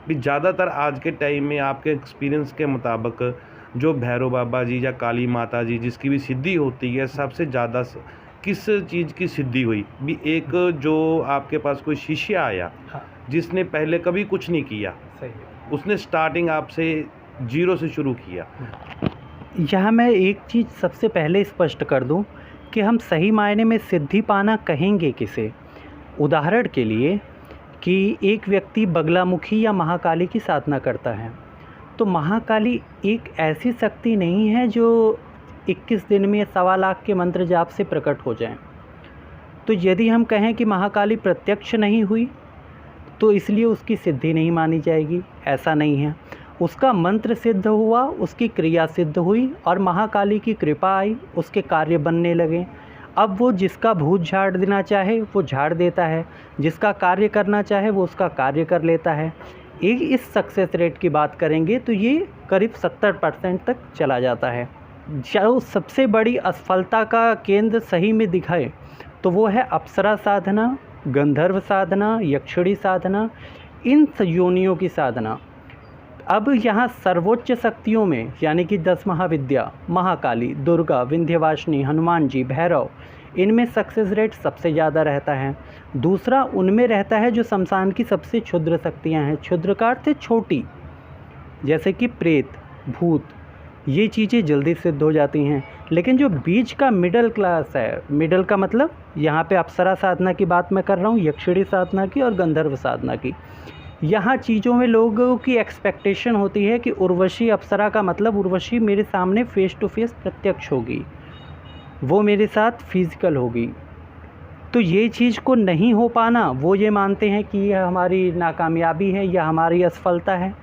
भी ज़्यादातर आज के टाइम में आपके एक्सपीरियंस के मुताबिक जो भैरव बाबा जी या काली माता जी जिसकी भी सिद्धि होती है, सबसे ज़्यादा किस चीज़ की सिद्धि हुई? भी एक जो आपके पास कोई शिष्य आया, हाँ, जिसने पहले कभी कुछ नहीं किया, सही है। उसने स्टार्टिंग आपसे ज़ीरो से शुरू किया। यहाँ मैं एक चीज़ सबसे पहले स्पष्ट कर दूँ कि हम सही मायने में सिद्धि पाना कहेंगे किसे? उदाहरण के लिए कि एक व्यक्ति बगलामुखी या महाकाली की साधना करता है, तो महाकाली एक ऐसी शक्ति नहीं है जो 21 दिन में 1.25 लाख के मंत्र जाप से प्रकट हो जाएं। तो यदि हम कहें कि महाकाली प्रत्यक्ष नहीं हुई तो इसलिए उसकी सिद्धि नहीं मानी जाएगी, ऐसा नहीं है। उसका मंत्र सिद्ध हुआ, उसकी क्रिया सिद्ध हुई और महाकाली की कृपा आई, उसके कार्य बनने लगे। अब वो जिसका भूत झाड़ देना चाहे वो झाड़ देता है, जिसका कार्य करना चाहे वो उसका कार्य कर लेता है। एक इस सक्सेस रेट की बात करेंगे तो ये करीब 70% तक चला जाता है। जो सबसे बड़ी असफलता का केंद्र सही में दिखाए तो वो है अप्सरा साधना, गंधर्व साधना, यक्षिणी साधना, इन योनियों की साधना। अब यहाँ सर्वोच्च शक्तियों में यानी कि 10 महाविद्या, महाकाली, दुर्गा, विंध्यवासिनी, हनुमान जी, भैरव, इनमें सक्सेस रेट सबसे ज़्यादा रहता है। दूसरा उनमें रहता है जो शमशान की सबसे क्षुद्र शक्तियाँ हैं, क्षुद्र का अर्थ है छोटी, जैसे कि प्रेत, भूत, ये चीज़ें जल्दी सिद्ध हो जाती हैं। लेकिन जो बीच का मिडल क्लास है, मिडल का मतलब यहाँ पे अप्सरा साधना की बात मैं कर रहा हूँ, यक्षिणी साधना की और गंधर्व साधना की। यहाँ चीज़ों में लोगों की एक्सपेक्टेशन होती है कि उर्वशी, अप्सरा का मतलब उर्वशी मेरे सामने फ़ेस टू फेस प्रत्यक्ष होगी, वो मेरे साथ फिज़िकल होगी। तो ये चीज़ को नहीं हो पाना, वो ये मानते हैं कि यह हमारी नाकामयाबी है या हमारी असफलता है,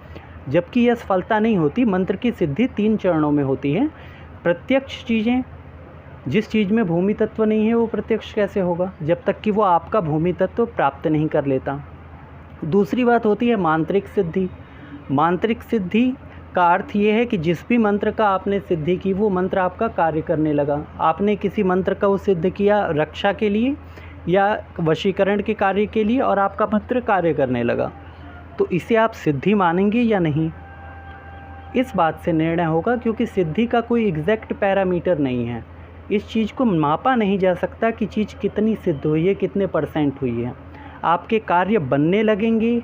जबकि यह असफलता नहीं होती। मंत्र की सिद्धि 3 चरणों में होती है। प्रत्यक्ष चीज़ें, जिस चीज़ में भूमि तत्व नहीं है वो प्रत्यक्ष कैसे होगा जब तक कि वो आपका भूमि तत्व प्राप्त नहीं कर लेता। दूसरी बात होती है मांत्रिक सिद्धि। मांत्रिक सिद्धि का अर्थ ये है कि जिस भी मंत्र का आपने सिद्धि की वो मंत्र आपका कार्य करने लगा। आपने किसी मंत्र का वो सिद्ध किया रक्षा के लिए या वशीकरण के कार्य के लिए और आपका मंत्र कार्य करने लगा, तो इसे आप सिद्धि मानेंगे या नहीं, इस बात से निर्णय होगा। क्योंकि सिद्धि का कोई एग्जैक्ट पैरामीटर नहीं है, इस चीज़ को मापा नहीं जा सकता कि चीज़ कितनी सिद्ध हुई है, कितने % हुई है। आपके कार्य बनने लगेंगे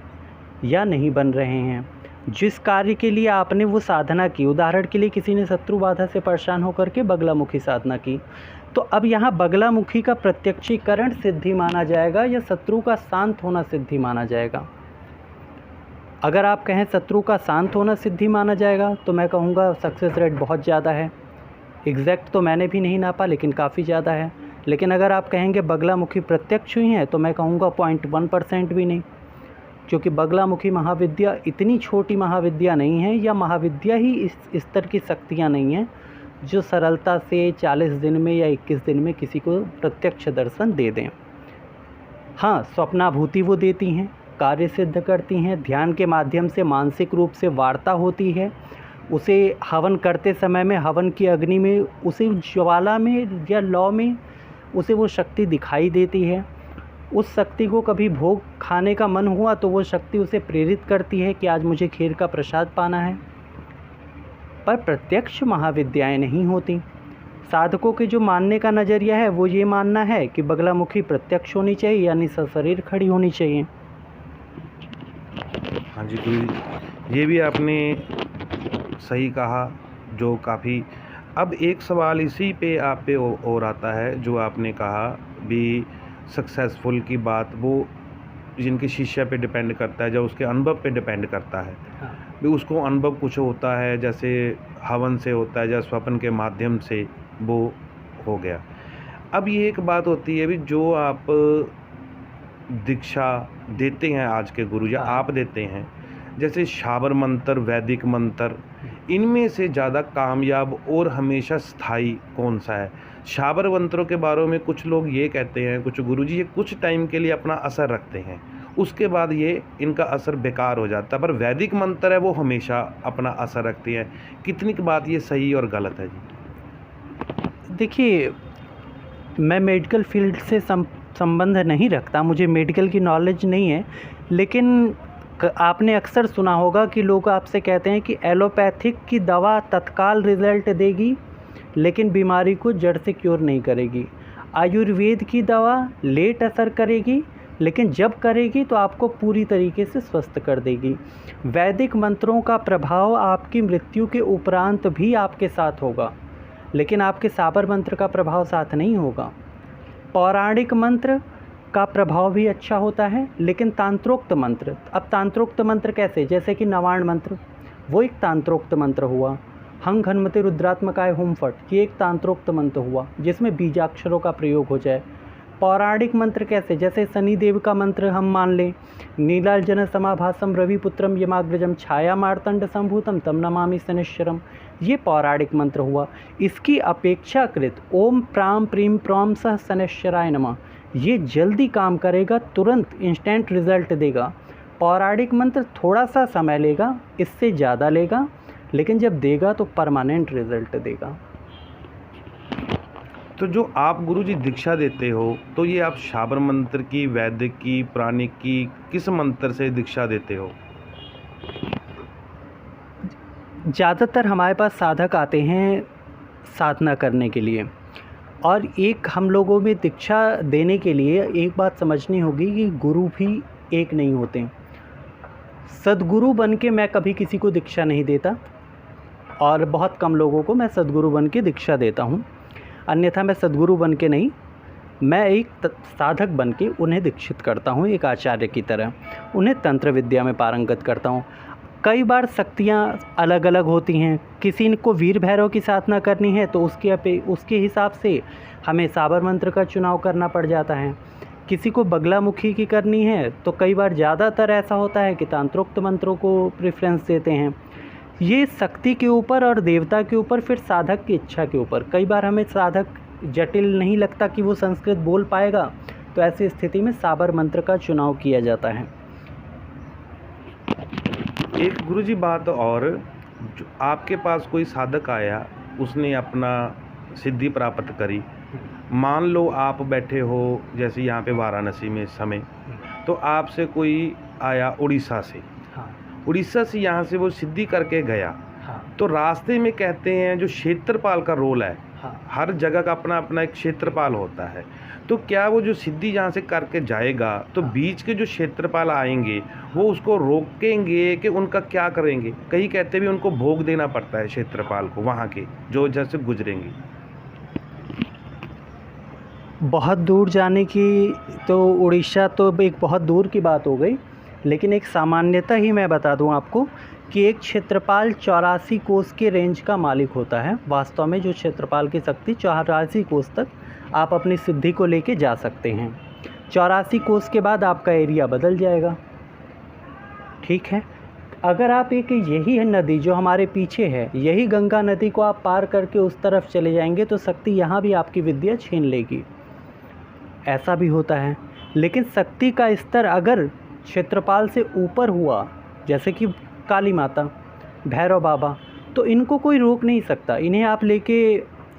या नहीं बन रहे हैं। जिस कार्य के लिए आपने वो साधना की, उदाहरण के लिए किसी ने शत्रु बाधा से परेशान होकर के बगलामुखी साधना की, तो अब यहाँ बगलामुखी का प्रत्यक्षीकरण सिद्धि माना जाएगा या शत्रु का शांत होना सिद्धि माना जाएगा। अगर आप कहें शत्रु का शांत होना सिद्धि माना जाएगा तो मैं कहूँगा सक्सेस रेट बहुत ज़्यादा है। एग्जैक्ट तो मैंने भी नहीं नापा लेकिन काफ़ी ज़्यादा है। लेकिन अगर आप कहेंगे बगलामुखी प्रत्यक्ष हुई हैं तो मैं कहूँगा 0.1% भी नहीं, क्योंकि बगलामुखी महाविद्या इतनी छोटी महाविद्या नहीं है या महाविद्या ही इस स्तर की शक्तियाँ नहीं हैं जो सरलता से 40 दिन में या 21 दिन में किसी को प्रत्यक्ष दर्शन दे दें। हाँ, स्वप्नाभूति वो देती हैं, कार्य सिद्ध करती हैं, ध्यान के माध्यम से मानसिक रूप से वार्ता होती है। उसे हवन करते समय में हवन की अग्नि में, उसे ज्वाला में या लौ में उसे वो शक्ति दिखाई देती है। उस शक्ति को कभी भोग खाने का मन हुआ तो वो शक्ति उसे प्रेरित करती है कि आज मुझे खीर का प्रसाद पाना है। पर प्रत्यक्ष महाविद्याएं नहीं होती। साधकों के जो मानने का नज़रिया है वो ये मानना है कि बगलामुखी प्रत्यक्ष होनी चाहिए यानी सशरीर खड़ी होनी चाहिए। हाँ जी गुरु जी, ये भी आपने सही कहा, जो काफ़ी। अब एक सवाल इसी पे आप पे और आता है, जो आपने कहा भी सक्सेसफुल की बात वो जिनके शिष्य पे डिपेंड करता है, जो उसके अनुभव पे डिपेंड करता है। हाँ। भी उसको अनुभव कुछ होता है, जैसे हवन से होता है या स्वप्न के माध्यम से वो हो गया। अब ये एक बात होती है भी जो आप दीक्षा देते हैं आज के गुरु या हाँ। आप देते हैं, जैसे शाबर मंत्र, वैदिक मंत्र, इनमें से ज़्यादा कामयाब और हमेशा स्थायी कौन सा है? शाबर मंत्रों के बारे में कुछ लोग ये कहते हैं, कुछ गुरुजी, ये कुछ टाइम के लिए अपना असर रखते हैं, उसके बाद ये इनका असर बेकार हो जाता है, पर वैदिक मंत्र है वो हमेशा अपना असर रखती हैं। कितनी की बात ये सही और गलत है जी? देखिए, मैं मेडिकल फील्ड से संबंध नहीं रखता, मुझे मेडिकल की नॉलेज नहीं है, लेकिन आपने अक्सर सुना होगा कि लोग आपसे कहते हैं कि एलोपैथिक की दवा तत्काल रिज़ल्ट देगी लेकिन बीमारी को जड़ से क्योर नहीं करेगी। आयुर्वेद की दवा लेट असर करेगी लेकिन जब करेगी तो आपको पूरी तरीके से स्वस्थ कर देगी। वैदिक मंत्रों का प्रभाव आपकी मृत्यु के उपरांत भी आपके साथ होगा लेकिन आपके साबर मंत्र का प्रभाव साथ नहीं होगा। पौराणिक मंत्र का प्रभाव भी अच्छा होता है लेकिन तांत्रोक्त मंत्र, अब तांत्रोक्त मंत्र कैसे, जैसे कि नवाण मंत्र वो एक तांत्रोक्त मंत्र हुआ। हंग हनुमते रुद्रात्मकाय हुम फट, ये एक तांत्रोक्त मंत्र हुआ जिसमें बीजाक्षरों का प्रयोग हो जाए। पौराणिक मंत्र कैसे, जैसे शनिदेव का मंत्र हम मान लें, नीलाजन समाभासम रविपुत्रम यमाग्रजम छाया मार्तंड संभूतम तम नमामि शनिश्चरम, ये पौराणिक मंत्र हुआ। इसकी अपेक्षाकृत ओम प्राम प्रीम प्रौम सह शनिश्चराय नमः, ये जल्दी काम करेगा, तुरंत इंस्टेंट रिजल्ट देगा। पौराणिक मंत्र थोड़ा सा समय लेगा, इससे ज़्यादा लेगा, लेकिन जब देगा तो परमानेंट रिजल्ट देगा। तो जो आप गुरुजी दीक्षा देते हो तो ये आप शाबर मंत्र की, वैदिक की, प्राणिक की, किस मंत्र से दीक्षा देते हो? ज़्यादातर हमारे पास साधक आते हैं साधना करने के लिए, और एक हम लोगों में दीक्षा देने के लिए एक बात समझनी होगी कि गुरु भी एक नहीं होते। सद्गुरु बन के मैं कभी किसी को दीक्षा नहीं देता और बहुत कम लोगों को मैं सद्गुरु बन के दीक्षा देता हूँ। अन्यथा मैं सद्गुरु बन के नहीं, मैं एक साधक बन के उन्हें दीक्षित करता हूँ, एक आचार्य की तरह उन्हें तंत्र विद्या में पारंगत करता हूँ। कई बार शक्तियाँ अलग अलग होती हैं, किसी को वीर भैरव की साधना करनी है तो उसके हिसाब से हमें साबर मंत्र का चुनाव करना पड़ जाता है। किसी को बगलामुखी की करनी है तो कई बार ज़्यादातर ऐसा होता है कि तांत्रोक्त मंत्रों को प्रेफरेंस देते हैं। ये शक्ति के ऊपर और देवता के ऊपर, फिर साधक की इच्छा के ऊपर। कई बार हमें साधक जटिल नहीं लगता कि वो संस्कृत बोल पाएगा, तो ऐसी स्थिति में साबर मंत्र का चुनाव किया जाता है। एक गुरुजी बात और, जो आपके पास कोई साधक आया, उसने अपना सिद्धि प्राप्त करी, मान लो आप बैठे हो जैसे यहाँ पे वाराणसी में इस समय, तो आपसे कोई आया उड़ीसा से, उड़ीसा से यहाँ से वो सिद्धि करके गया, तो रास्ते में कहते हैं जो क्षेत्रपाल का रोल है, हर जगह का अपना अपना एक क्षेत्रपाल होता है, तो क्या वो जो सिद्धि यहाँ से करके जाएगा तो बीच के जो क्षेत्रपाल आएंगे वो उसको रोकेंगे कि उनका क्या करेंगे? कई कहते भी उनको भोग देना पड़ता है क्षेत्रपाल को, वहाँ के जो जैसे गुजरेंगे। बहुत दूर जाने की तो उड़ीसा तो एक बहुत दूर की बात हो गई, लेकिन एक सामान्यता ही मैं बता दूं आपको कि एक क्षेत्रपाल 84 कोस के रेंज का मालिक होता है। वास्तव में जो क्षेत्रपाल की शक्ति 84 कोस तक आप अपनी सिद्धि को लेके जा सकते हैं। 84 कोस के बाद आपका एरिया बदल जाएगा, ठीक है। अगर आप एक यही है नदी जो हमारे पीछे है, यही गंगा नदी को आप पार करके उस तरफ चले जाएंगे तो शक्ति यहाँ भी आपकी विद्या छीन लेगी, ऐसा भी होता है। लेकिन शक्ति का स्तर अगर क्षेत्रपाल से ऊपर हुआ, जैसे कि काली माता, भैरव बाबा, तो इनको कोई रोक नहीं सकता। इन्हें आप लेके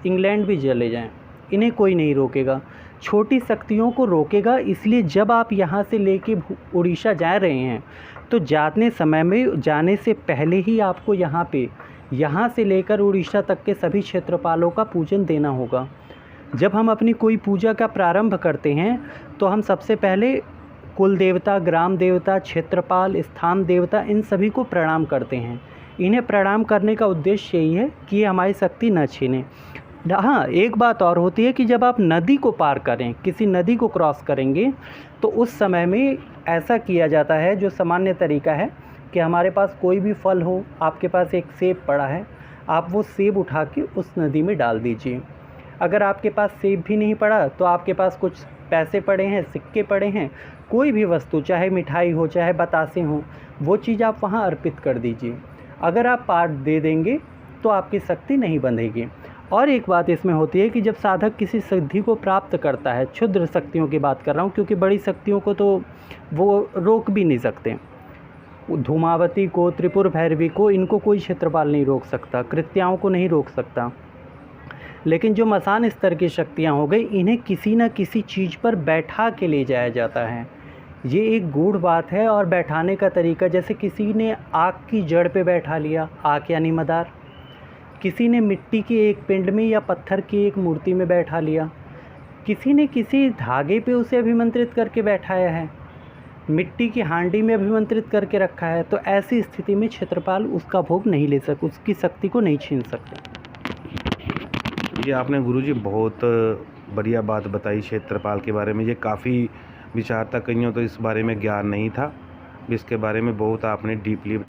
इंग्लैंड भी चले जाएं, इन्हें कोई नहीं रोकेगा। छोटी शक्तियों को रोकेगा। इसलिए जब आप यहाँ से लेके उड़ीसा जा रहे हैं तो जाने समय में, जाने से पहले ही आपको यहाँ से लेकर उड़ीसा तक के सभी क्षेत्रपालों का पूजन देना होगा। जब हम अपनी कोई पूजा का प्रारंभ करते हैं तो हम सबसे पहले कुल देवता, ग्राम देवता, क्षेत्रपाल, स्थान देवता, इन सभी को प्रणाम करते हैं। इन्हें प्रणाम करने का उद्देश्य यही है कि ये हमारी शक्ति न छीने। हाँ, एक बात और होती है कि जब आप नदी को पार करें, किसी नदी को क्रॉस करेंगे, तो उस समय में ऐसा किया जाता है, जो सामान्य तरीका है कि हमारे पास कोई भी फल हो, आपके पास एक सेब पड़ा है, आप वो सेब उठा के उस नदी में डाल दीजिए। अगर आपके पास सेब भी नहीं पड़ा तो आपके पास कुछ पैसे पड़े हैं, सिक्के पड़े हैं, कोई भी वस्तु, चाहे मिठाई हो, चाहे बतासे हों, वो चीज़ आप वहाँ अर्पित कर दीजिए। अगर आप पार दे देंगे तो आपकी शक्ति नहीं बंधेगी। और एक बात इसमें होती है कि जब साधक किसी सिद्धि को प्राप्त करता है, क्षुद्र शक्तियों की बात कर रहा हूँ, क्योंकि बड़ी शक्तियों को तो वो रोक भी नहीं सकते। धूमावती को, त्रिपुर भैरवी को, इनको कोई क्षेत्रपाल नहीं रोक सकता, कृत्याओं को नहीं रोक सकता। लेकिन जो मसान स्तर की शक्तियाँ हो गई, इन्हें किसी न किसी चीज़ पर बैठा के ले जाया जाता है। ये एक गूढ़ बात है। और बैठाने का तरीका, जैसे किसी ने आग की जड़ पे बैठा लिया, आग यानी मदार, किसी ने मिट्टी के एक पिंड में या पत्थर की एक मूर्ति में बैठा लिया, किसी ने किसी धागे पे उसे अभिमंत्रित करके बैठाया है, मिट्टी की हांडी में अभिमंत्रित करके रखा है। तो ऐसी स्थिति में क्षेत्रपाल उसका भोग नहीं ले सकते, उसकी शक्ति को नहीं छीन सकते। ये आपने गुरुजी बहुत बढ़िया बात बताई क्षेत्रपाल के बारे में। ये काफ़ी विचार था, कईयों तो इस बारे में ज्ञान नहीं था, इसके बारे में बहुत आपने डीपली